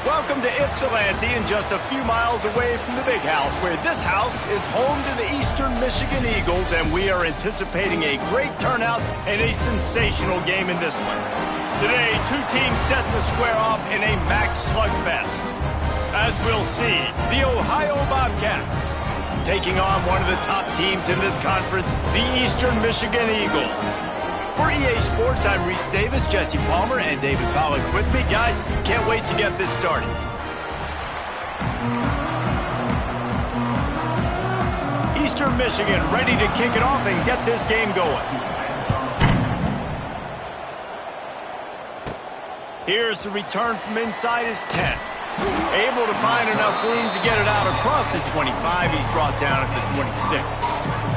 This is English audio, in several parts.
Welcome to Ypsilanti, and just a few miles away from the big house, where this house is home to the Eastern Michigan Eagles, and we are anticipating a great turnout and a sensational game in this one. Today, two teams set to square off in a max slugfest. As we'll see, the Ohio Bobcats taking on one of the top teams in this conference, the Eastern Michigan Eagles. For EA Sports, I'm Reese Davis, Jesse Palmer, and David Pollack with me. Guys, can't wait to get this started. Eastern Michigan ready to kick it off and get this game going. Here's the return from inside his 10. Able to find enough room to get it out across the 25. He's brought down at the 26.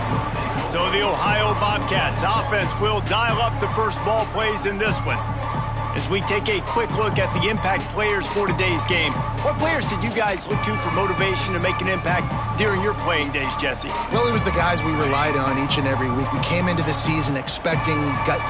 So the Ohio Bobcats offense will dial up the first ball plays in this one. As we take a quick look at the impact players for today's game, what players did you guys look to for motivation to make an impact during your playing days, Jesse? Well, it was the guys we relied on each and every week. We came into the season expecting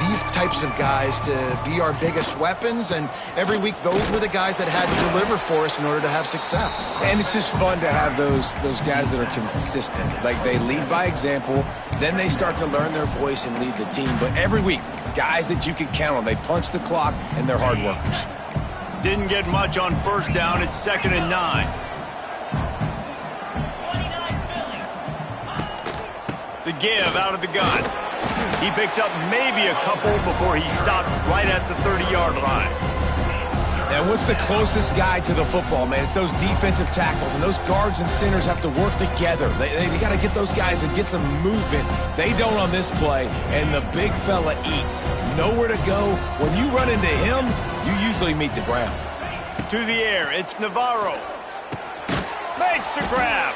these types of guys to be our biggest weapons, and every week those were the guys that had to deliver for us in order to have success. And it's just fun to have those guys that are consistent. Like, they lead by example, then they start to learn their voice and lead the team. But every week, guys that you can count on. They punch the clock, and they're hard workers. Didn't get much on first down. It's 2nd and 9. The give out of the gun. He picks up maybe a couple before he stopped right at the 30-yard line. And what's the closest guy to the football, man? It's those defensive tackles, and those guards and centers have to work together. They got to get those guys and get some movement. They don't on this play, and the big fella eats. Nowhere to go. When you run into him, you usually meet the ground. To the air, it's Navarro. Makes the grab.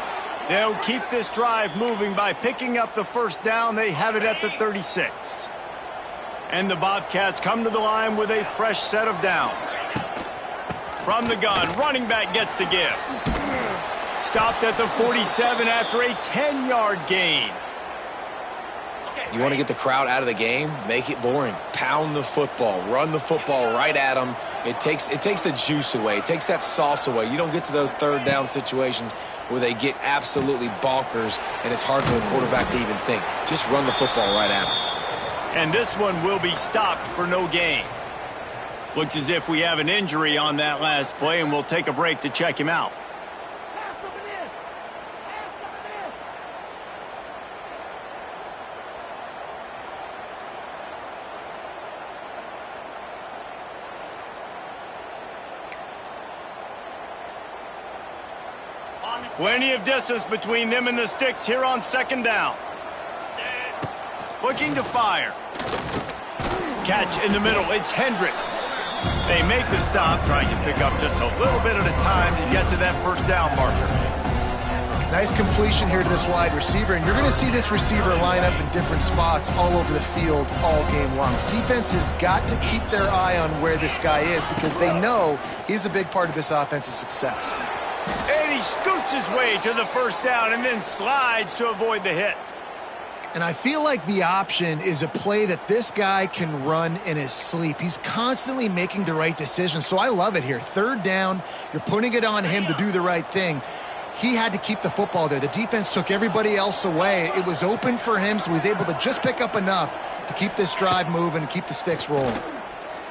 They'll keep this drive moving by picking up the first down. They have it at the 36. And the Bobcats come to the line with a fresh set of downs. From the gun, running back gets to give. Stopped at the 47 after a 10-yard gain. You want to get the crowd out of the game? Make it boring. Pound the football. Run the football right at them. It takes the juice away. It takes that sauce away. You don't get to those third down situations where they get absolutely bonkers, and it's hard for the quarterback to even think. Just run the football right at them. And this one will be stopped for no gain. Looks as if we have an injury on that last play, and we'll take a break to check him out. Plenty of distance between them and the sticks here on 2nd down. Looking to fire. Catch in the middle. It's Hendricks. They make the stop, trying to pick up just a little bit at a time to get to that first down marker. Nice completion here to this wide receiver, and you're going to see this receiver line up in different spots all over the field all game long. Defense has got to keep their eye on where this guy is because they know he's a big part of this offense's success. And he scoots his way to the first down and then slides to avoid the hit. And I feel like the option is a play that this guy can run in his sleep. He's constantly making the right decision, so I love it here. 3rd down, you're putting it on him to do the right thing. He had to keep the football there. The defense took everybody else away. It was open for him, so he was able to just pick up enough to keep this drive moving and keep the sticks rolling.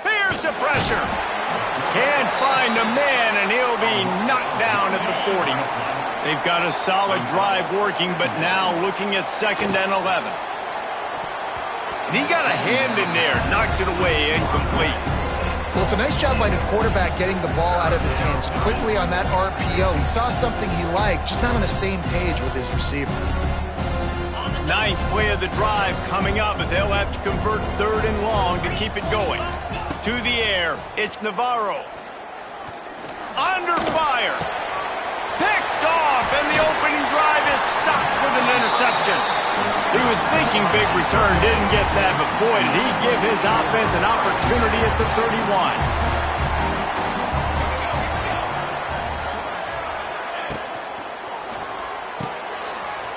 Here's the pressure. Can't find a man, and he'll be knocked down at the 40. They've got a solid drive working, but now looking at 2nd and 11. And he got a hand in there, knocks it away, incomplete. Well, it's a nice job by the quarterback getting the ball out of his hands quickly on that RPO. He saw something he liked, just not on the same page with his receiver. 9th play of the drive coming up, but they'll have to convert 3rd and long to keep it going. To the air, it's Navarro. Under fire. Picked off, and the opening drive is stopped with an interception. He was thinking big return, didn't get that, but boy, did he give his offense an opportunity at the 31.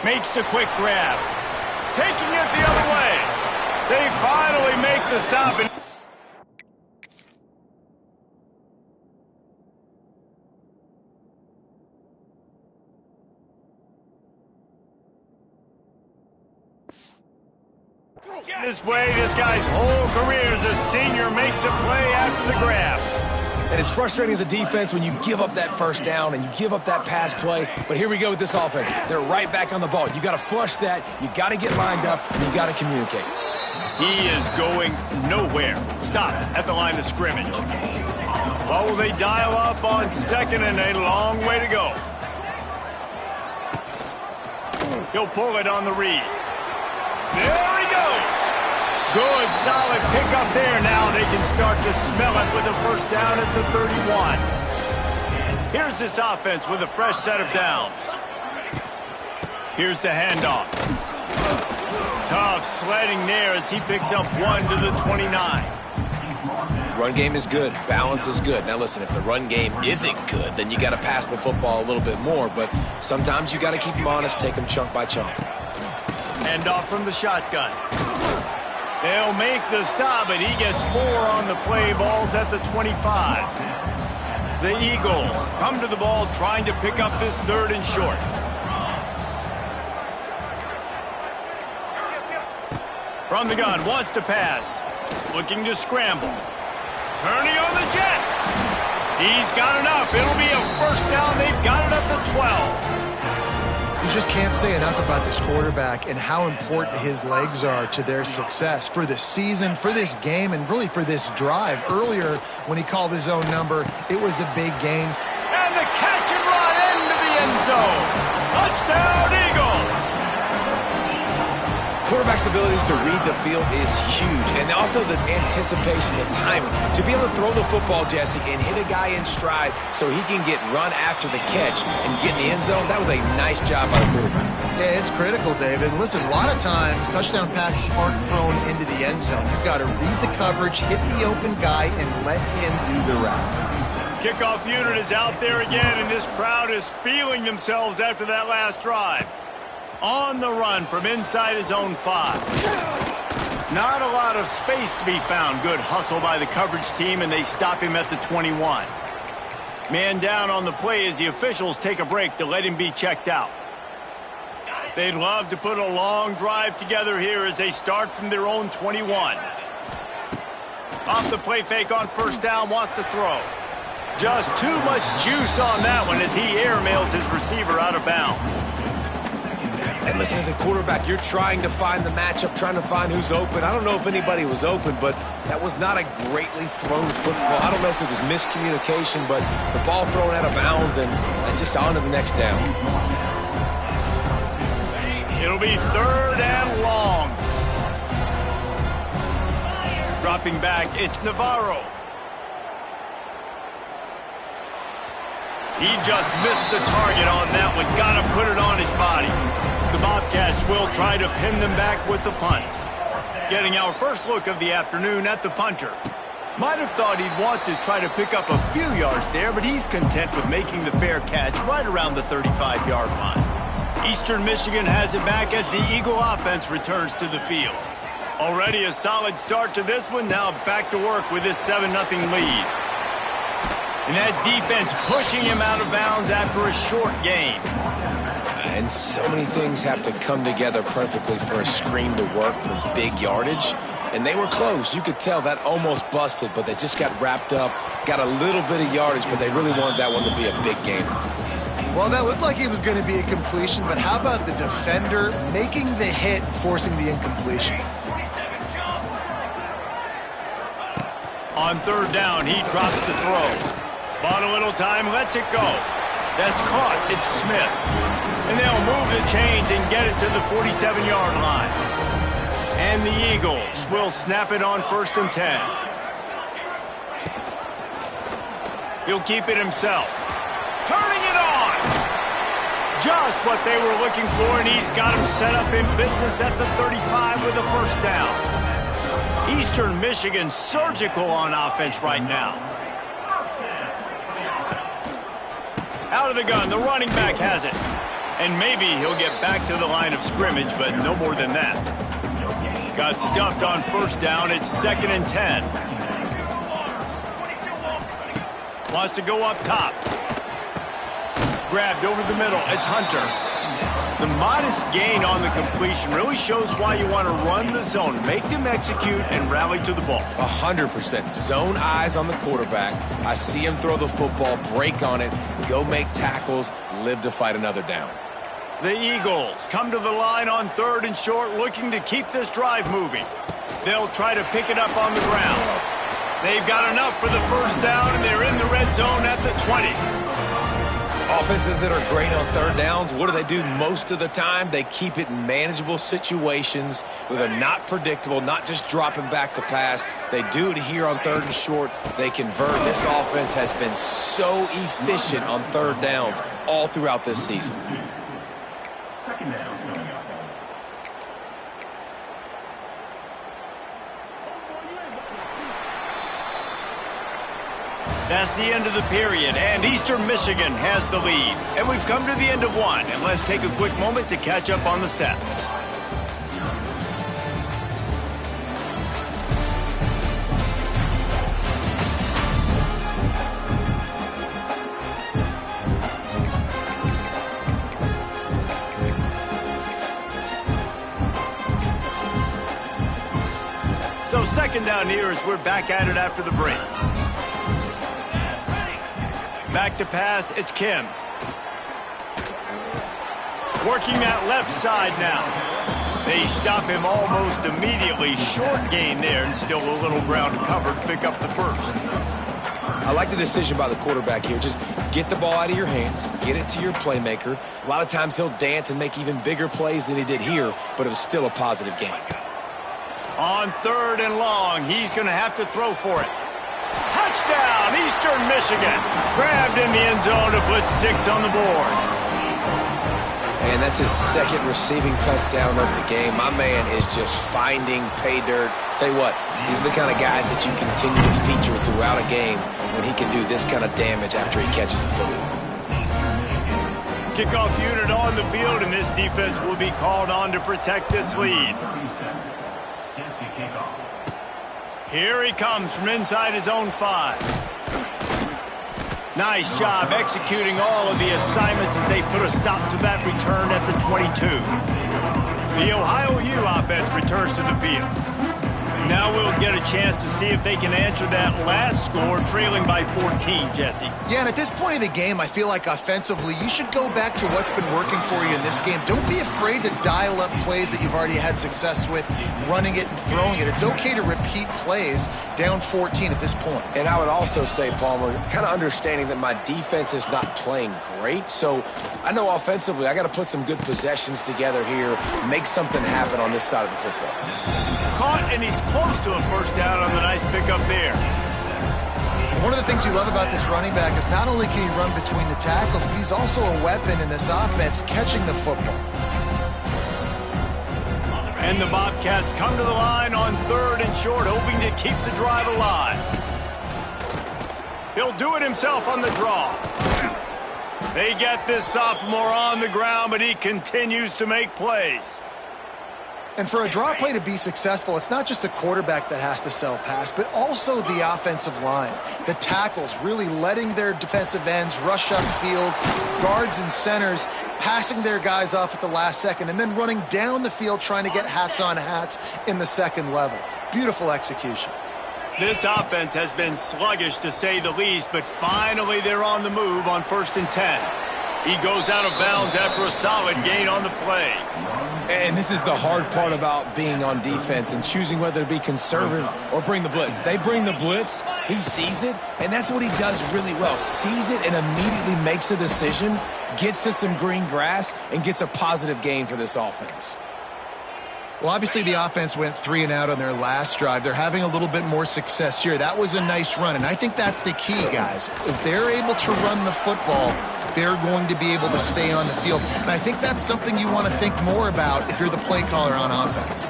Makes the quick grab. Taking it the other way. They finally make the stop. This way, this guy's whole career as a senior makes a play after the grab. And it's frustrating as a defense when you give up that first down and you give up that pass play. But here we go with this offense. They're right back on the ball. You got to flush that. You got to get lined up, and you got to communicate. He is going nowhere. Stop at the line of scrimmage. What will they dial up on second and a long way to go? He'll pull it on the read. There he goes. Good, solid pickup there. Now they can start to smell it with a first down at the 31. Here's this offense with a fresh set of downs. Here's the handoff. Tough sledding there as he picks up 1 to the 29. Run game is good. Balance is good. Now, listen, if the run game isn't good, then you got to pass the football a little bit more. But sometimes you got to keep them honest, take them chunk by chunk. Handoff from the shotgun. They'll make the stop, and he gets 4 on the play. Ball's at the 25. The Eagles come to the ball trying to pick up this 3rd and short. From the gun, wants to pass. Looking to scramble. Turning on the Jets. He's got enough. It'll be a first down. They've got it at the 12. You just can't say enough about this quarterback and how important his legs are to their success for the season, for this game, and really for this drive. Earlier, when he called his own number, it was a big game. And the catch and run into the end zone. Touchdown, Eagles! Quarterback's abilities to read the field is huge, and also the anticipation, the timing. To be able to throw the football, Jesse, and hit a guy in stride so he can get run after the catch and get in the end zone, that was a nice job by the quarterback. Yeah, it's critical, David. Listen, a lot of times, touchdown passes aren't thrown into the end zone. You've got to read the coverage, hit the open guy, and let him do the rest. Kickoff unit is out there again, and this crowd is feeling themselves after that last drive. On the run from inside his own 5. Not a lot of space to be found. Good hustle by the coverage team, and they stop him at the 21. Man down on the play as the officials take a break to let him be checked out. They'd love to put a long drive together here as they start from their own 21. Off the play fake on first down, wants to throw. Just too much juice on that one as he airmails his receiver out of bounds. And listen, as a quarterback, you're trying to find the matchup, trying to find who's open. I don't know if anybody was open, but that was not a greatly thrown football. I don't know if it was miscommunication, but the ball thrown out of bounds and just on to the next down. It'll be 3rd and long. Dropping back, it's Navarro. He just missed the target on that one. Got to put it on his body. The Bobcats will try to pin them back with the punt. Getting our first look of the afternoon at the punter. Might have thought he'd want to try to pick up a few yards there, but he's content with making the fair catch right around the 35-yard line. Eastern Michigan has it back as the Eagle offense returns to the field. Already a solid start to this one. Now back to work with this 7-0 lead. And that defense pushing him out of bounds after a short gain. And so many things have to come together perfectly for a screen to work for big yardage. And they were close. You could tell that almost busted, but they just got wrapped up, got a little bit of yardage, but they really wanted that one to be a big game. Well, that looked like it was going to be a completion, but how about the defender making the hit, forcing the incompletion? On 3rd down, he drops the throw. Bought a little time, lets it go. That's caught. It's Smith. And they'll move the chains and get it to the 47-yard line. And the Eagles will snap it on 1st and 10. He'll keep it himself. Turning it on! Just what they were looking for, and he's got him set up in business at the 35 with a first down. Eastern Michigan surgical on offense right now. Out of the gun, the running back has it. And maybe he'll get back to the line of scrimmage, but no more than that. Got stuffed on first down. It's 2nd and 10. Wants to go up top. Grabbed over the middle. It's Hunter. The modest gain on the completion really shows why you want to run the zone, make them execute, and rally to the ball. 100%. Zone eyes on the quarterback. I see him throw the football, break on it, go make tackles, live to fight another down. The Eagles come to the line on 3rd and short, looking to keep this drive moving. They'll try to pick it up on the ground. They've got enough for the first down, and they're in the red zone at the 20. Offenses that are great on 3rd downs, what do? Most of the time? They keep it in manageable situations where they're not predictable, not just dropping back to pass. They do it here on 3rd and short. They convert. This offense has been so efficient on 3rd downs all throughout this season. Second down. That's the end of the period, and Eastern Michigan has the lead. And we've come to the end of one, and let's take a quick moment to catch up on the stats. So second down here as we're back at it after the break. Back to pass, it's Kim. Working that left side now. They stop him almost immediately. Short gain there, and still a little ground covered to pick up the first. I like the decision by the quarterback here. Just get the ball out of your hands, get it to your playmaker. A lot of times he'll dance and make even bigger plays than he did here, but it was still a positive game. On 3rd and long, he's going to have to throw for it. Touchdown, Eastern Michigan. Grabbed in the end zone to put 6 on the board. And that's his 2nd receiving touchdown of the game. My man is just finding pay dirt. Tell you what, these are the kind of guys that you continue to feature throughout a game when he can do this kind of damage after he catches the football. Kickoff unit on the field, and this defense will be called on to protect this lead. Here he comes from inside his own 5. Nice job executing all of the assignments as they put a stop to that return at the 22. The Ohio U offense returns to the field. Now we'll get a chance to see if they can answer that last score, trailing by 14, Jesse. Yeah, and at this point of the game, I feel like offensively, you should go back to what's been working for you in this game. Don't be afraid to dial up plays that you've already had success with, running it and throwing it. It's okay to repeat plays down 14 at this point. And I would also say, Palmer, kind of understanding that my defense is not playing great, so I know offensively I got to put some good possessions together here, make something happen on this side of the football. Caught, and he's close to a first down on the nice pickup there. One of the things you love about this running back is not only can he run between the tackles, but he's also a weapon in this offense catching the football. And the Bobcats come to the line on 3rd and short, hoping to keep the drive alive. He'll do it himself on the draw. They get this sophomore on the ground, but he continues to make plays. And for a draw play to be successful, it's not just the quarterback that has to sell pass, but also the offensive line. The tackles really letting their defensive ends rush upfield, guards and centers passing their guys off at the last second, and then running down the field trying to get hats on hats in the second level. Beautiful execution. This offense has been sluggish to say the least, but finally they're on the move on 1st and 10. He goes out of bounds after a solid gain on the play. And this is the hard part about being on defense and choosing whether to be conservative or bring the blitz. They bring the blitz, he sees it, and that's what he does really well. Sees it and immediately makes a decision, gets to some green grass, and gets a positive gain for this offense. Well, obviously the offense went 3 and out on their last drive. They're having a little bit more success here. That was a nice run, and I think that's the key, guys. If they're able to run the football, they're going to be able to stay on the field. And I think that's something you want to think more about if you're the play caller on offense.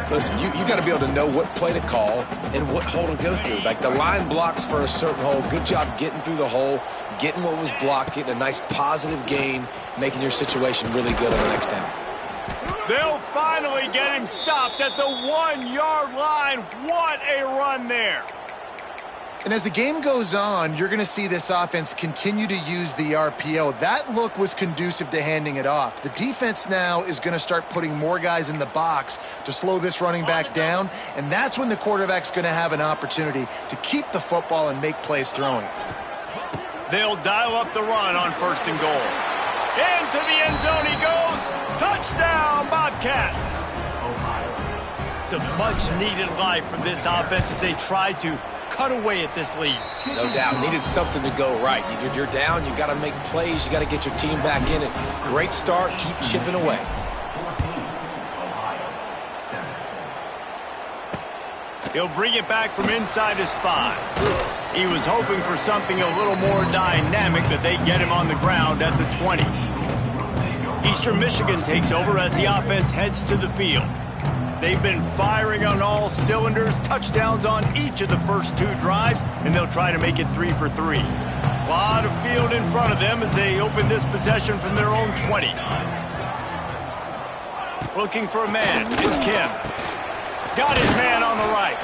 Listen, you got to be able to know what play to call and what hole to go through. Like the line blocks for a certain hole. Good job getting through the hole, getting what was blocked, getting a nice positive gain, making your situation really good on the next down. They'll finally get him stopped at the 1-yard line. What a run there. And as the game goes on, you're going to see this offense continue to use the RPO. That look was conducive to handing it off. The defense now is going to start putting more guys in the box to slow this running back down, and that's when the quarterback's going to have an opportunity to keep the football and make plays throwing. They'll dial up the run on 1st and goal. Into the end zone he goes. Touchdown, Bobcats. Some much-needed life from this offense as they tried to cut away at this lead. No doubt. Needed something to go right. You're down. You got to make plays. You got to get your team back in it. Great start. Keep chipping away. He'll bring it back from inside his 5. He was hoping for something a little more dynamic, but they get him on the ground at the 20. Eastern Michigan takes over as the offense heads to the field. They've been firing on all cylinders, touchdowns on each of the first 2 drives, and they'll try to make it 3 for 3. A lot of field in front of them as they open this possession from their own 20. Looking for a man, it's Kim. Got his man on the right.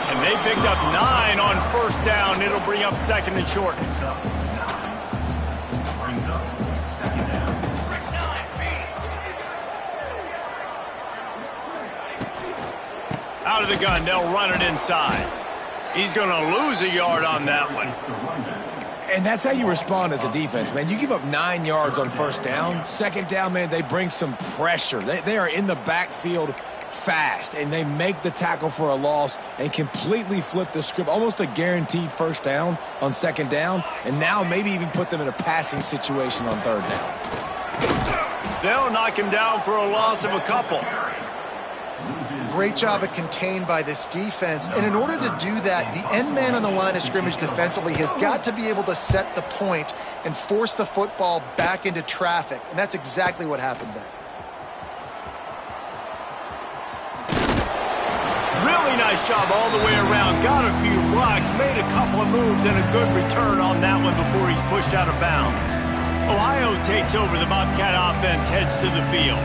And they picked up 9 on 1st down. It'll bring up 2nd and short. Out of the gun, they'll run it inside. He's going to lose a yard on that one. And that's how you respond as a defense, man. You give up 9 yards on 1st down. 2nd down, man, they bring some pressure. They are in the backfield fast, and they make the tackle for a loss and completely flip the script. Almost a guaranteed 1st down on 2nd down, and now maybe even put them in a passing situation on 3rd down. They'll knock him down for a loss of a couple. Great job at contained by this defense. And in order to do that, the end man on the line of scrimmage defensively has got to be able to set the point and force the football back into traffic. And that's exactly what happened there. Really nice job all the way around. Got a few blocks, made a couple of moves, and a good return on that one before he's pushed out of bounds. Ohio takes over. The Bobcat offense heads to the field.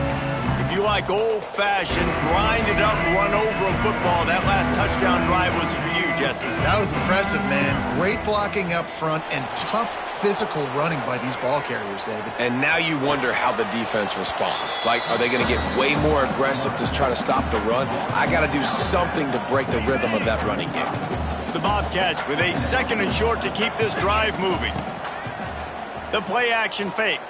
If you like old-fashioned, grind-it-up, run-over football, that last touchdown drive was for you, Jesse. That was impressive, man. Great blocking up front and tough physical running by these ball carriers, David. And now you wonder how the defense responds. Like, are they going to get way more aggressive to try to stop the run? I got to do something to break the rhythm of that running game. The Bobcats with a 2nd and short to keep this drive moving. The play-action fake.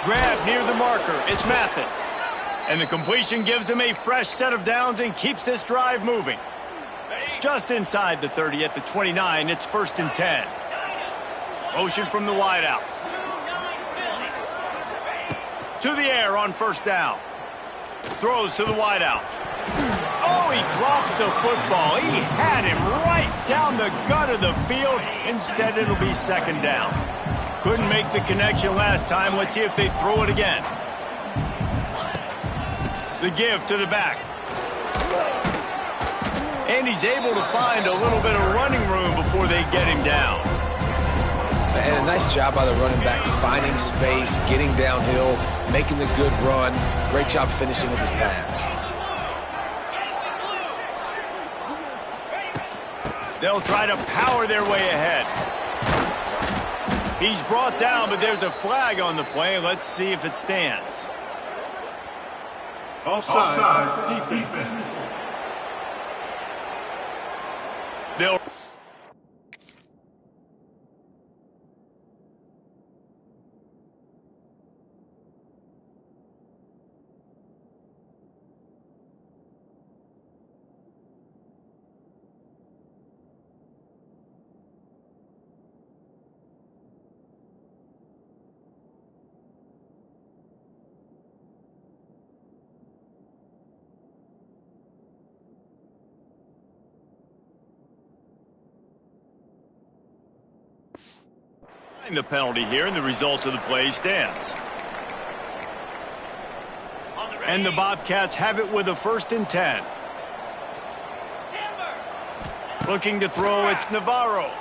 Grab near the marker. It's Mathis. And the completion gives him a fresh set of downs and keeps this drive moving. Just inside the 30 at the 29, it's 1st and 10. Motion from the wideout. To the air on 1st down. Throws to the wideout. Oh, he drops the football. He had him right down the gut of the field. Instead, it'll be 2nd down. Couldn't make the connection last time. Let's see if they throw it again. The give to the back. And he's able to find a little bit of running room before they get him down. And a nice job by the running back, finding space, getting downhill, making the good run. Great job finishing with his pads. They'll try to power their way ahead. He's brought down, but there's a flag on the play. Let's see if it stands. Offside, defense. They'll... The penalty here, and the result of the play stands. And the Bobcats have it with a 1st and 10. Looking to throw, it's Navarro.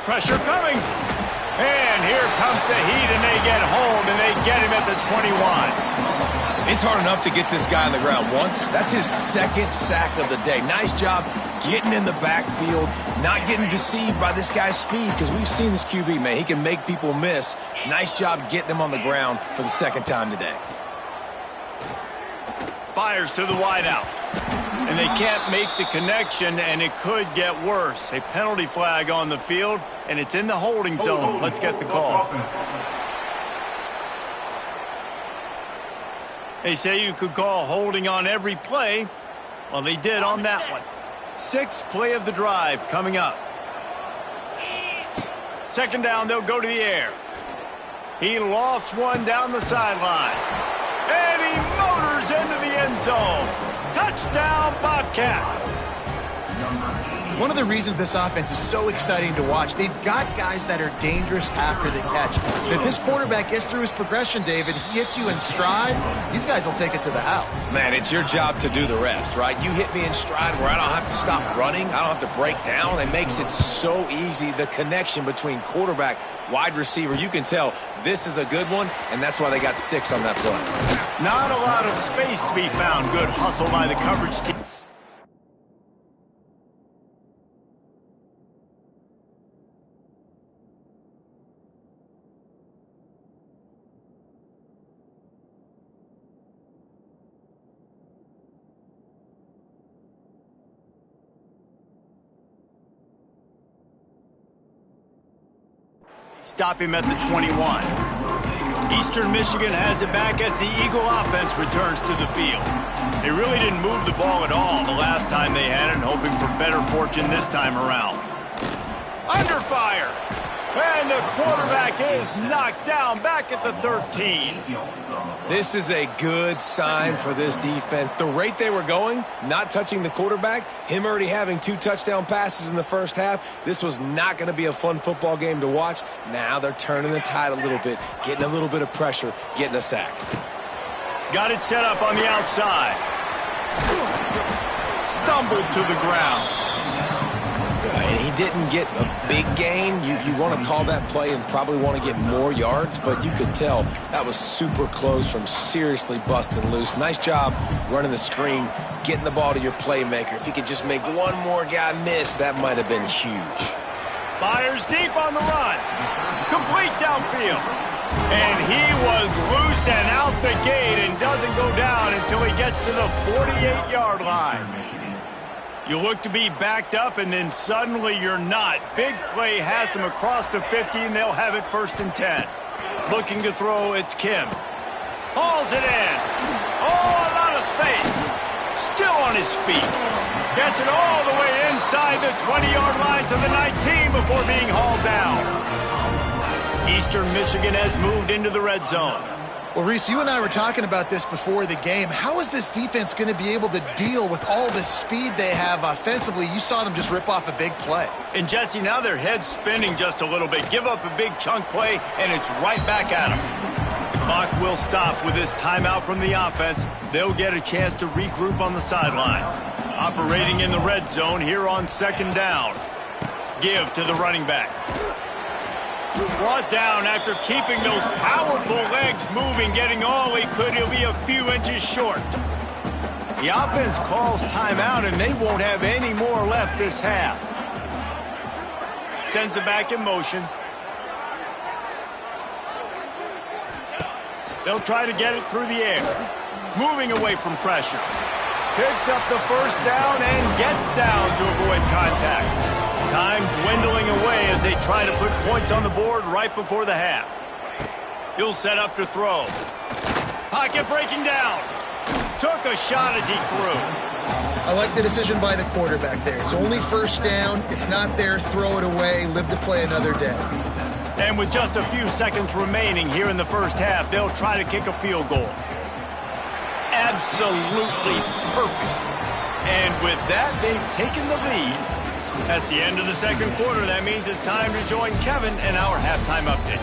Pressure coming. And here comes the heat, and they get home, and they get him at the 21. It's hard enough to get this guy on the ground once. That's his second sack of the day. Nice job getting in the backfield, not getting deceived by this guy's speed, because we've seen this QB, man. He can make people miss. Nice job getting him on the ground for the second time today. Fires to the wideout. And they can't make the connection, and it could get worse. A penalty flag on the field, and it's in the holding zone. Let's get the call. They say you could call holding on every play. Well, they did on that one. Sixth play of the drive coming up. Second down, they'll go to the air. He lofts one down the sideline. And he motors into the end zone. Touchdown, Bobcats. One of the reasons this offense is so exciting to watch, they've got guys that are dangerous after the catch. And if this quarterback gets through his progression, David, he hits you in stride, these guys will take it to the house. Man, it's your job to do the rest, right? You hit me in stride where I don't have to stop running. I don't have to break down. It makes it so easy, the connection between quarterback, wide receiver. You can tell this is a good one, and that's why they got 6 on that play. Not a lot of space to be found. Good hustle by the coverage team. Stop him at the 21. Eastern Michigan has it back as the Eagle offense returns to the field. They really didn't move the ball at all the last time they had it, hoping for better fortune this time around. Under fire. And the quarterback is knocked down back at the 13. This is a good sign for this defense. The rate they were going, not touching the quarterback, him already having 2 touchdown passes in the first half, this was not going to be a fun football game to watch. Now they're turning the tide a little bit, getting a little bit of pressure, getting a sack. Got it set up on the outside. Stumbled to the ground. And he didn't get a big gain. You want to call that play and probably want to get more yards, but you could tell that was super close from seriously busting loose. Nice job running the screen, getting the ball to your playmaker. If he could just make one more guy miss, that might have been huge. Fires deep on the run. Complete downfield. And he was loose and out the gate and doesn't go down until he gets to the 48-yard line. You look to be backed up, and then suddenly you're not. Big play has him across the 50, and they'll have it 1st and 10. Looking to throw, it's Kim. Hauls it in. Oh, a lot of space. Still on his feet. Gets it all the way inside the 20-yard line to the 19 before being hauled down. Eastern Michigan has moved into the red zone. Well, Reese, you and I were talking about this before the game. How is this defense going to be able to deal with all the speed they have offensively? You saw them just rip off a big play. And, Jesse, now their head's spinning just a little bit. Give up a big chunk play, and it's right back at them. The clock will stop with this timeout from the offense. They'll get a chance to regroup on the sideline. Operating in the red zone here on 2nd down. Give to the running back. Brought down after keeping those powerful legs moving, getting all he could. He'll be a few inches short. The offense calls timeout, and they won't have any more left this half. Sends it back in motion. They'll try to get it through the air. Moving away from pressure. Picks up the 1st down and gets down to avoid contact. Time dwindling away as they try to put points on the board right before the half. He'll set up to throw. Pocket breaking down. Took a shot as he threw. I like the decision by the quarterback there. It's only 1st down. It's not there. Throw it away. Live to play another day. And with just a few seconds remaining here in the first half, they'll try to kick a field goal. Absolutely perfect. And with that, they've taken the lead. That's the end of the 2nd quarter. That means it's time to join Kevin in our halftime update.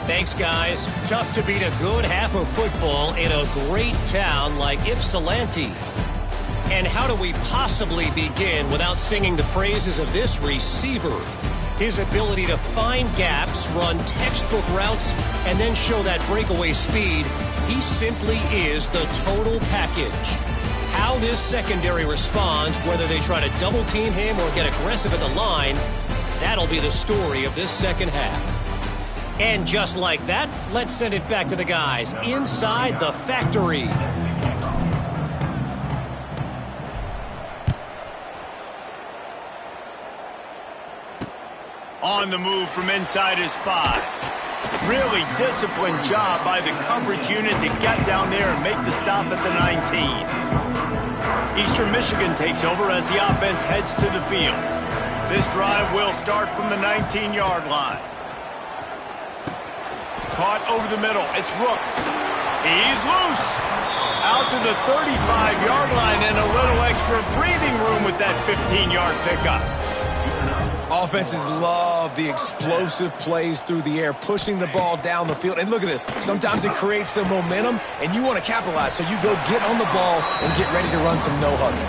Thanks, guys. Tough to beat a good half of football in a great town like Ypsilanti. And how do we possibly begin without singing the praises of this receiver? His ability to find gaps, run textbook routes, and then show that breakaway speed, he simply is the total package. How this secondary responds, whether they try to double team him or get aggressive at the line, that'll be the story of this second half. And just like that, let's send it back to the guys inside the factory. On the move from inside his 5. Really disciplined job by the coverage unit to get down there and make the stop at the 19. Eastern Michigan takes over as the offense heads to the field. This drive will start from the 19-yard line. Caught over the middle. It's Rooks. He's loose. Out to the 35-yard line and a little extra breathing room with that 15-yard pickup. Offenses love the explosive plays through the air, pushing the ball down the field. And look at this. Sometimes it creates some momentum, and you want to capitalize. So you go get on the ball and get ready to run some no-huddle.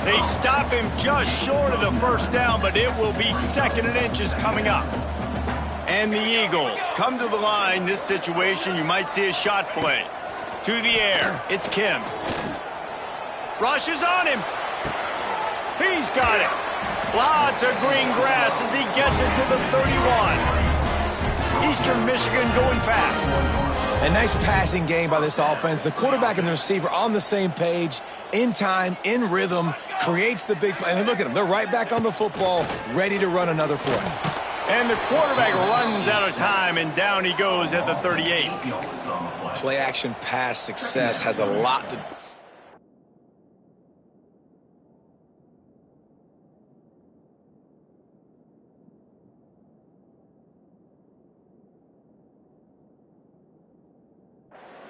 They stop him just short of the first down, but it will be 2nd and inches coming up. And the Eagles come to the line. This situation, you might see a shot play. To the air. It's Kim. Rushes on him. He's got it. Lots of green grass as he gets it to the 31. Eastern Michigan going fast. A nice passing game by this offense. The quarterback and the receiver on the same page, in time, in rhythm, creates the big play. And look at them. They're right back on the football, ready to run another play. And the quarterback runs out of time, and down he goes at the 38. Play-action pass success has a lot to...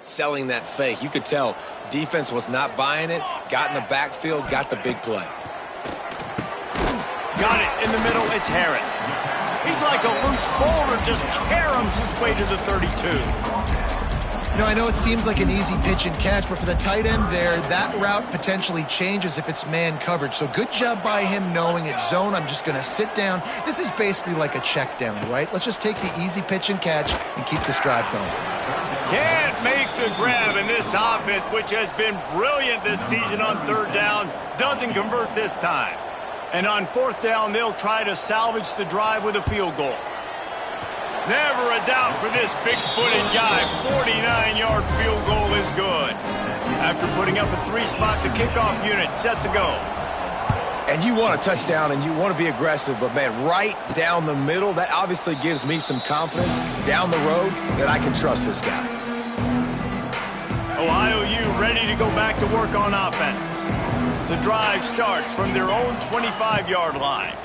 selling that fake. You could tell defense was not buying it, got in the backfield, got the big play. Got it in the middle. It's Harris. He's like a loose boulder, just caroms his way to the 32. You know, I know it seems like an easy pitch and catch, but for the tight end there, that route potentially changes if it's man coverage. So good job by him knowing it's zone. I'm just going to sit down. This is basically like a check down, right? Let's just take the easy pitch and catch and keep this drive going. Can't make the grab, and this offense, which has been brilliant this season on 3rd down, doesn't convert this time. And on 4th down, they'll try to salvage the drive with a field goal. Never a doubt for this big-footed guy. 49-yard field goal is good. After putting up a 3-spot, the kickoff unit set to go. And you want a touchdown and you want to be aggressive, but man, right down the middle, that obviously gives me some confidence down the road that I can trust this guy. Ohio U ready to go back to work on offense. The drive starts from their own 25-yard line.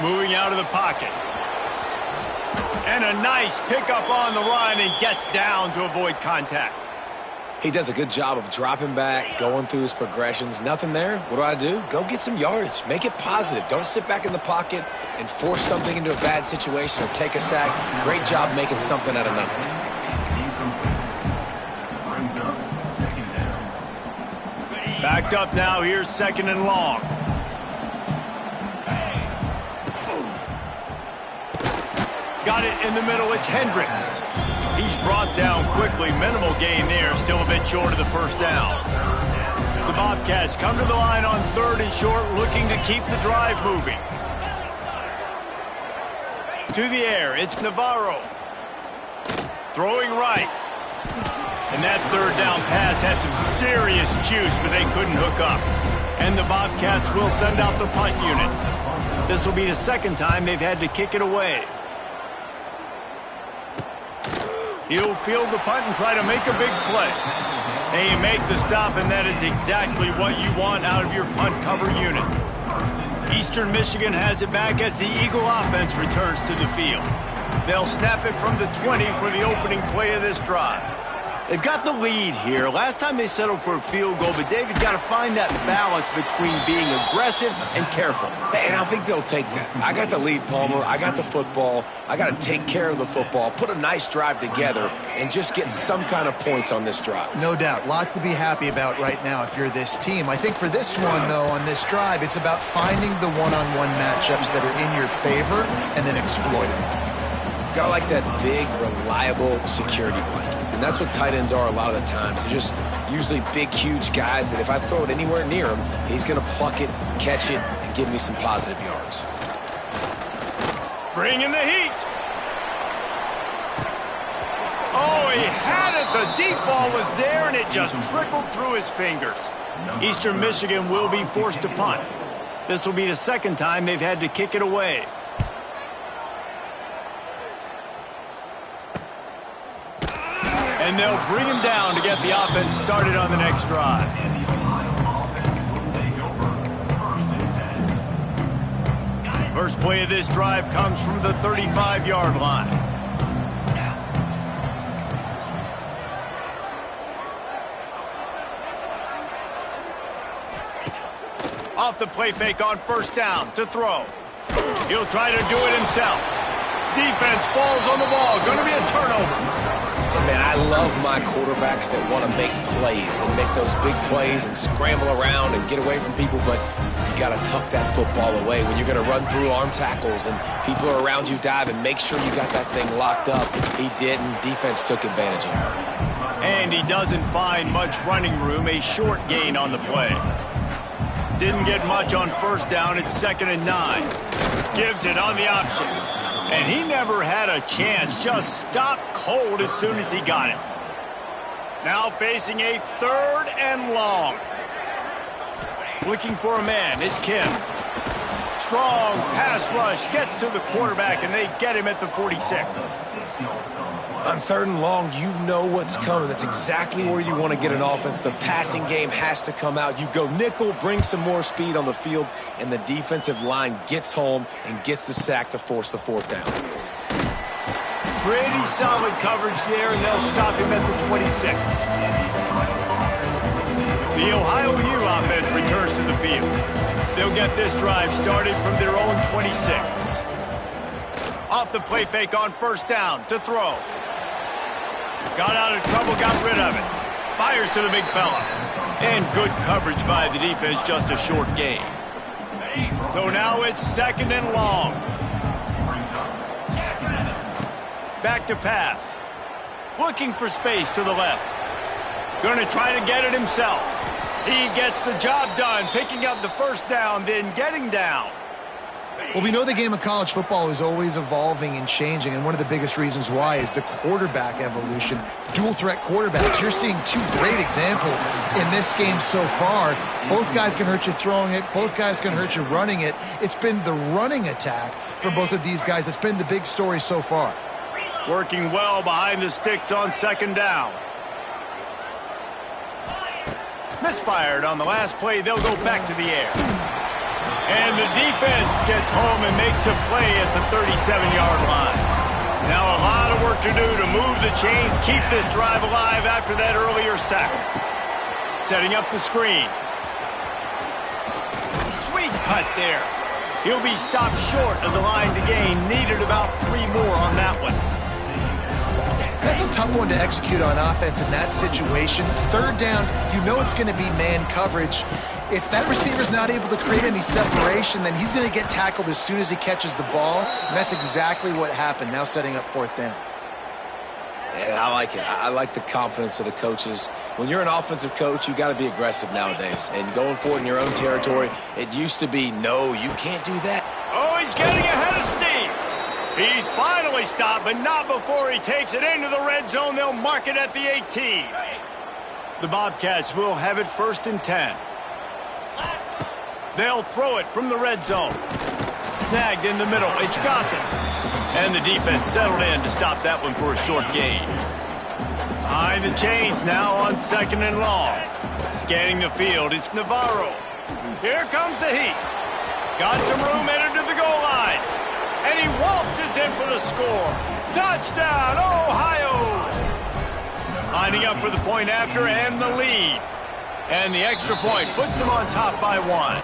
Moving out of the pocket. And a nice pickup on the run and gets down to avoid contact. He does a good job of dropping back, going through his progressions. Nothing there. What do? Go get some yardage. Make it positive. Don't sit back in the pocket and force something into a bad situation or take a sack. Great job making something out of nothing. Backed up now. Here's 2nd and long. Got it in the middle. It's Hendricks. He's brought down quickly. Minimal gain there. Still a bit short of the first down. The Bobcats come to the line on 3rd and short, looking to keep the drive moving. To the air. It's Navarro. Throwing right. And that 3rd down pass had some serious juice, but they couldn't hook up. And the Bobcats will send out the punt unit. This will be the 2nd time they've had to kick it away. He'll field the punt and try to make a big play. And you make the stop, and that is exactly what you want out of your punt cover unit. Eastern Michigan has it back as the Eagle offense returns to the field. They'll snap it from the 20 for the opening play of this drive. They've got the lead here. Last time they settled for a field goal, but David got to find that balance between being aggressive and careful. And I think they'll take that. I got the lead, Palmer. I got the football. I got to take care of the football, put a nice drive together, and just get some kind of points on this drive. No doubt. Lots to be happy about right now if you're this team. I think for this one, though, on this drive, it's about finding the one-on-one matchups that are in your favor and then exploiting them. Got like that big, reliable security blanket. And that's what tight ends are a lot of the times. They're just usually big, huge guys that if I throw it anywhere near him, he's going to pluck it, catch it, and give me some positive yards. Bring in the heat. Oh, he had it. The deep ball was there, and it just trickled through his fingers. Eastern Michigan will be forced to punt. This will be the second time they've had to kick it away. And they'll bring him down to get the offense started on the next drive. First play of this drive comes from the 35-yard line. Off the play fake on first down to throw. He'll try to do it himself. Defense falls on the ball. Going to be a turnover. Man, I love my quarterbacks that want to make plays and make those big plays and scramble around and get away from people, but you got to tuck that football away when you're going to run through arm tackles and people are around you diving. Make sure you got that thing locked up. He did, and defense took advantage of it. And he doesn't find much running room, a short gain on the play. Didn't get much on first down. It's 2nd and 9. Gives it on the option. And he never had a chance. Just stopped cold as soon as he got it. Now facing a 3rd and long. Looking for a man. It's Kim. Strong pass rush. Gets to the quarterback, and they get him at the 46. On 3rd and long, you know what's coming. That's exactly where you want to get an offense. The passing game has to come out. You go nickel, bring some more speed on the field, and the defensive line gets home and gets the sack to force the 4th down. Pretty solid coverage there, and they'll stop him at the 26. The Ohio U offense returns to the field. They'll get this drive started from their own 26. Off the play fake on first down to throw. Got out of trouble, got rid of it. Fires to the big fella. And good coverage by the defense, just a short gain. So now it's 2nd and long. Back to pass. Looking for space to the left. Going to try to get it himself. He gets the job done, picking up the first down, then getting down. Well, we know the game of college football is always evolving and changing, and one of the biggest reasons why is the quarterback evolution. Dual threat quarterbacks. You're seeing two great examples in this game so far. Both guys can hurt you throwing it. Both guys can hurt you running it. It's been the running attack for both of these guys that's been the big story so far. Working well behind the sticks on 2nd down. Misfired on the last play. They'll go back to the air. And the defense gets home and makes a play at the 37-yard line. Now a lot of work to do to move the chains, keep this drive alive after that earlier sack. Setting up the screen. Sweet cut there. He'll be stopped short of the line to gain. Needed about 3 more on that one. That's a tough one to execute on offense in that situation. 3rd down, you know it's going to be man coverage. If that receiver's not able to create any separation, then he's going to get tackled as soon as he catches the ball. And that's exactly what happened, now setting up 4th down. Yeah, I like it. I like the confidence of the coaches. When you're an offensive coach, you got to be aggressive nowadays. And going forward in your own territory, it used to be, no, you can't do that. Oh, he's getting ahead of steam. He's finally stopped, but not before he takes it into the red zone. They'll mark it at the 18. The Bobcats will have it 1st and 10. They'll throw it from the red zone. Snagged in the middle. It's Gossett. And the defense settled in to stop that one for a short gain. Behind the chains now on 2nd and long. Scanning the field, it's Navarro. Here comes the heat. Got some room headed to the goal line. And he waltzes in for the score. Touchdown, Ohio! Lining up for the point after and the lead. And the extra point puts them on top by 1.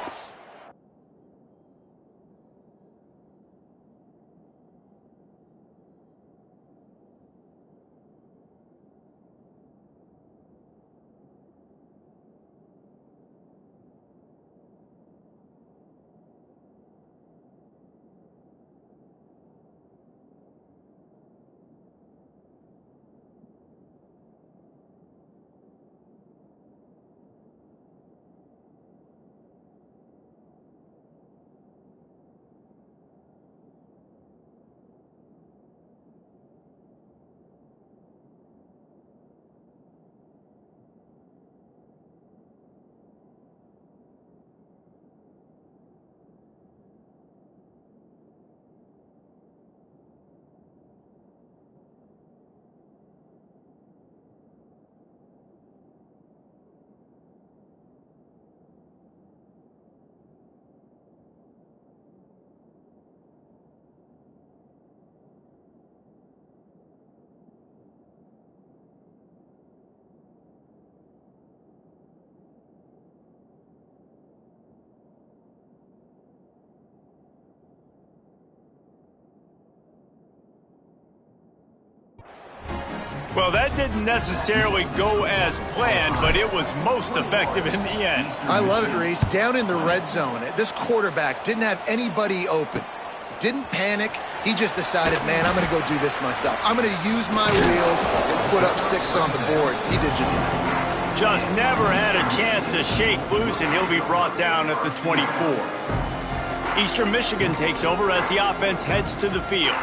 Well, that didn't necessarily go as planned, but it was most effective in the end. I love it, Reese. Down in the red zone, this quarterback didn't have anybody open. He didn't panic. He just decided, man, I'm going to go do this myself. I'm going to use my wheels and put up 6 on the board. He did just that. Just never had a chance to shake loose, and he'll be brought down at the 24. Eastern Michigan takes over as the offense heads to the field.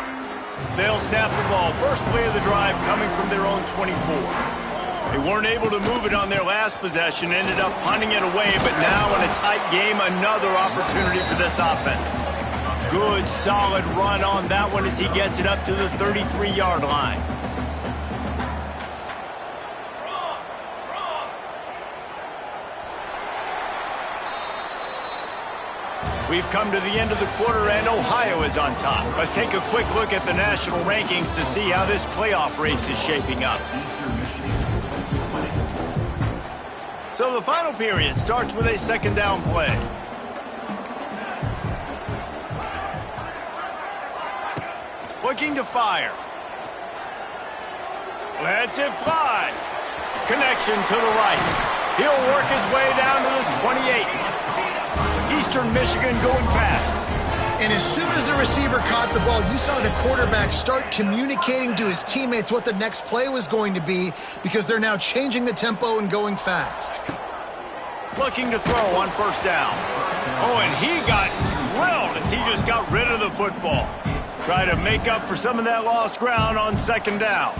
They'll snap the ball. First play of the drive coming from their own 24. They weren't able to move it on their last possession, ended up punting it away, but now in a tight game, another opportunity for this offense. Good, solid run on that one as he gets it up to the 33-yard line. We've come to the end of the quarter, and Ohio is on top. Let's take a quick look at the national rankings to see how this playoff race is shaping up. So the final period starts with a second down play. Looking to fire. Lets it fly. Connection to the right. He'll work his way down to the 28. Eastern Michigan going fast. And as soon as the receiver caught the ball, you saw the quarterback start communicating to his teammates what the next play was going to be because they're now changing the tempo and going fast. Looking to throw on first down. Oh, and he got drilled as he just got rid of the football. Try to make up for some of that lost ground on second down.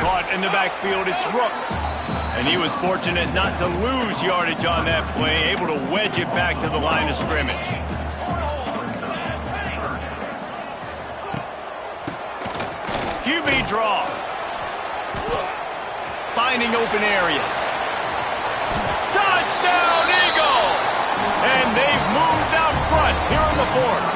Caught in the backfield, it's Rooks. And he was fortunate not to lose yardage on that play, able to wedge it back to the line of scrimmage. QB draw. Finding open areas. Touchdown, Eagles! And they've moved out front here in the fourth.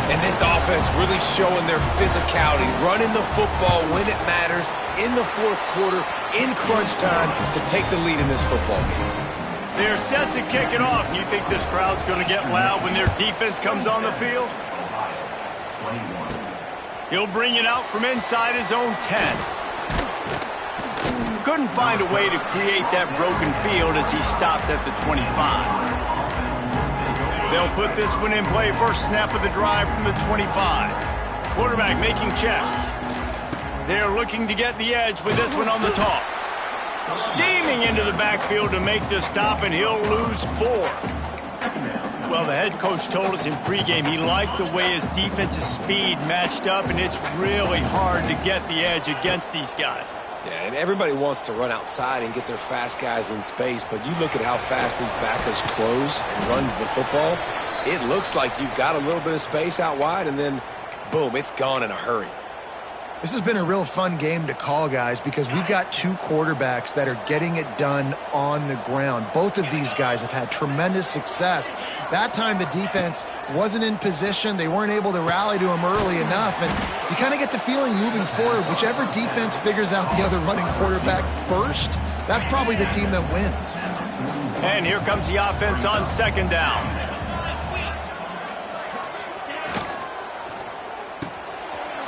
And this offense really showing their physicality, running the football when it matters, in the fourth quarter, in crunch time, to take the lead in this football game. They're set to kick it off. You think this crowd's going to get loud when their defense comes on the field? He'll bring it out from inside his own 10. Couldn't find a way to create that broken field as he stopped at the 25. They'll put this one in play. First snap of the drive from the 25. Quarterback making checks. They're looking to get the edge with this one on the toss. Steaming into the backfield to make the stop, and he'll lose 4. Well, the head coach told us in pregame he liked the way his defensive speed matched up, and it's really hard to get the edge against these guys. Yeah, and everybody wants to run outside and get their fast guys in space, but you look at how fast these backers close and run the football, it looks like you've got a little bit of space out wide, and then, boom, it's gone in a hurry. This has been a real fun game to call, guys, because we've got two quarterbacks that are getting it done on the ground. Both of these guys have had tremendous success. That time the defense wasn't in position. They weren't able to rally to him early enough. And you kind of get the feeling moving forward, whichever defense figures out the other running quarterback first, that's probably the team that wins. And here comes the offense on second down.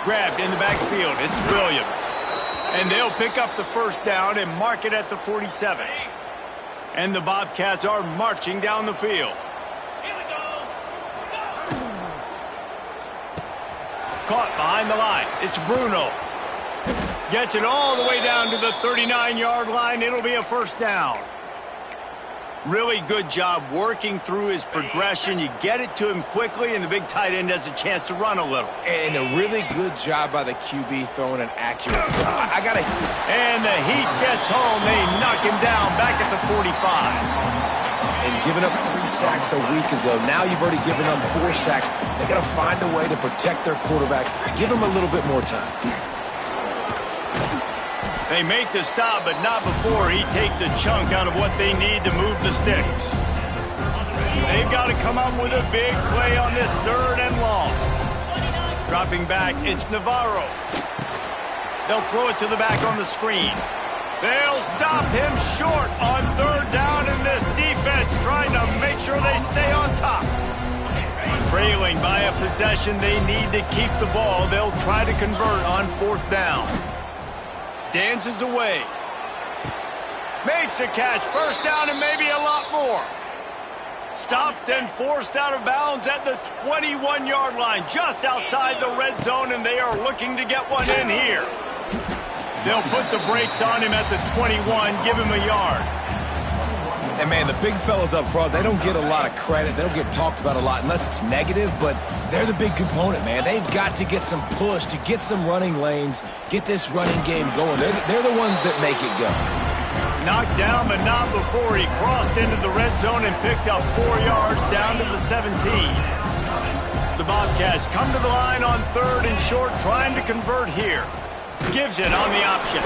Grabbed in the backfield. It's Williams. And they'll pick up the first down and mark it at the 47. And the Bobcats are marching down the field. Caught behind the line. It's Bruno. Gets it all the way down to the 39-yard line. It'll be a first down. Really good job working through his progression. You get it to him quickly, and the big tight end has a chance to run a little. And a really good job by the QB throwing an accurate throw. And the heat gets home. They knock him down back at the 45. And giving up 3 sacks a week ago. Now you've already given up 4 sacks. They got to find a way to protect their quarterback. Give him a little bit more time. They make the stop, but not before he takes a chunk out of what they need to move the sticks. They've got to come up with a big play on this third and long. Dropping back, it's Navarro. They'll throw it to the back on the screen. They'll stop him short on third down, and this defense trying to make sure they stay on top. Trailing by a possession, they need to keep the ball. They'll try to convert on fourth down. Dances away. Makes a catch. First down and maybe a lot more. Stopped and forced out of bounds at the 21-yard line, just outside the red zone, and they are looking to get one in here. They'll put the brakes on him at the 21, give him a yard. And, man, the big fellas up front, they don't get a lot of credit. They don't get talked about a lot unless it's negative, but they're the big component, man. They've got to get some push, to get some running lanes, get this running game going. They're the ones that make it go. Knocked down, but not before he crossed into the red zone and picked up 4 yards down to the 17. The Bobcats come to the line on third and short, trying to convert here. Gives it on the option.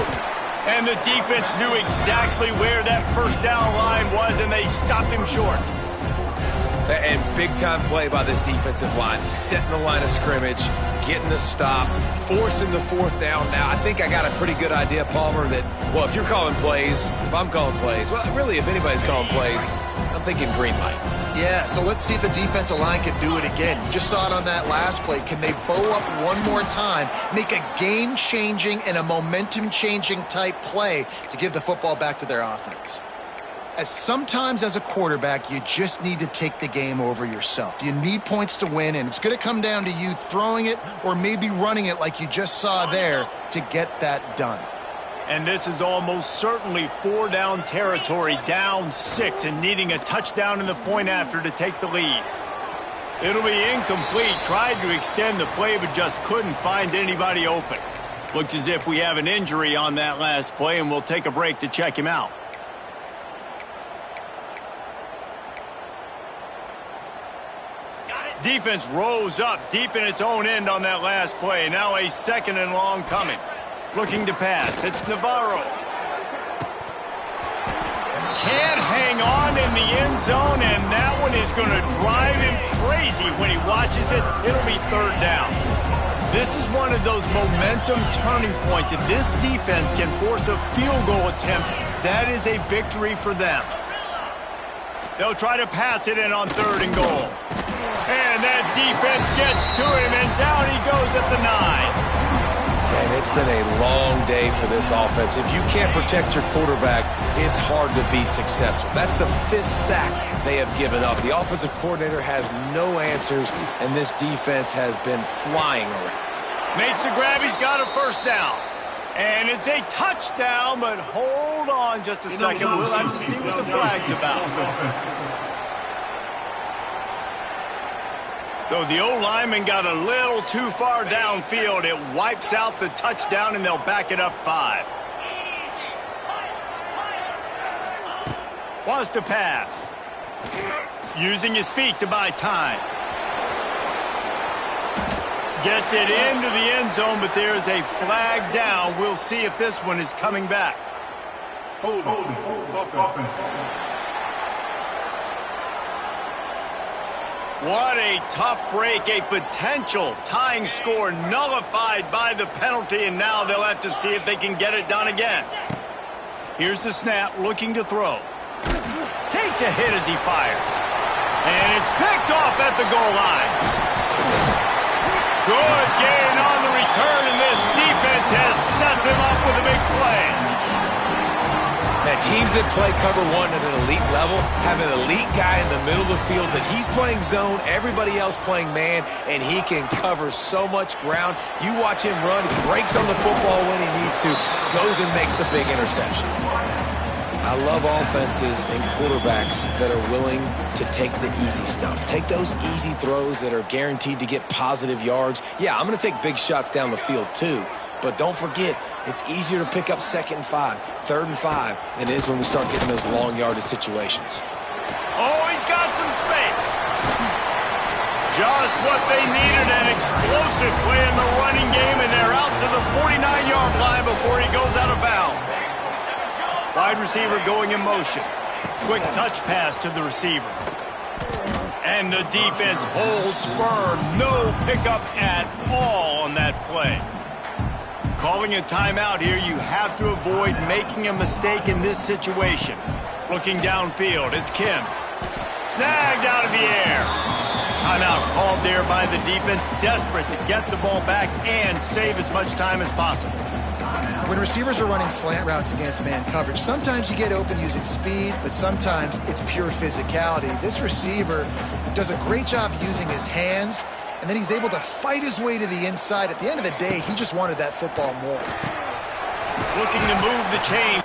And the defense knew exactly where that first down line was, and they stopped him short. And big-time play by this defensive line, setting the line of scrimmage, getting the stop, forcing the fourth down. Now, I think I got a pretty good idea, Palmer, that, well, if you're calling plays, if I'm calling plays, well, really, if anybody's calling plays, I'm thinking green light. Yeah, so let's see if the defensive line can do it again. You just saw it on that last play. Can they bow up one more time, make a game-changing and a momentum-changing type play to give the football back to their offense? As sometimes as a quarterback, you just need to take the game over yourself. You need points to win, and it's going to come down to you throwing it or maybe running it like you just saw there to get that done. And this is almost certainly 4-down territory, down 6, and needing a touchdown in the point after to take the lead. It'll be incomplete. Tried to extend the play, but just couldn't find anybody open. Looks as if we have an injury on that last play, and we'll take a break to check him out. Defense rose up deep in its own end on that last play. Now a second and long coming. Looking to pass. It's Navarro. Can't hang on in the end zone, and that one is going to drive him crazy when he watches it. It'll be third down. This is one of those momentum turning points. If this defense can force a field goal attempt, that is a victory for them. They'll try to pass it in on third and goal. And that defense gets to him, and down he goes at the 9. And it's been a long day for this offense. If you can't protect your quarterback, it's hard to be successful. That's the 5th sack they have given up. The offensive coordinator has no answers, and this defense has been flying around. Makes the grab. He's got a first down. And it's a touchdown, but hold on just a second. We'll have to see what the flag's about. So the O-lineman got a little too far downfield. It wipes out the touchdown, and they'll back it up 5. Wants to pass. Using his feet to buy time. Gets it into the end zone, but there's a flag down. We'll see if this one is coming back. Hold offense. What a tough break, a potential tying score nullified by the penalty, and now they'll have to see if they can get it done again. Here's the snap, looking to throw. Takes a hit as he fires. And it's picked off at the goal line. Good gain on the return, and this defense has set them up with a big play. Now, teams that play cover one at an elite level have an elite guy in the middle of the field that he's playing zone, everybody else playing man, and he can cover so much ground. You watch him run, he breaks on the football when he needs to, goes and makes the big interception. I love offenses and quarterbacks that are willing to take the easy stuff. Take those easy throws that are guaranteed to get positive yards. Yeah, I'm going to take big shots down the field too. But don't forget, it's easier to pick up 2nd and 5, 3rd and 5 than it is when we start getting those long yardage situations. Oh, he's got some space. Just what they needed, an explosive play in the running game, and they're out to the 49-yard line before he goes out of bounds. Wide receiver going in motion. Quick touch pass to the receiver. And the defense holds firm. No pickup at all on that play. Calling a timeout here, you have to avoid making a mistake in this situation. Looking downfield, it's Kim. Snagged out of the air. Timeout called there by the defense, desperate to get the ball back and save as much time as possible. When receivers are running slant routes against man coverage, sometimes you get open using speed, but sometimes it's pure physicality. This receiver does a great job using his hands, and then he's able to fight his way to the inside. At the end of the day, he just wanted that football more. Looking to move the chain.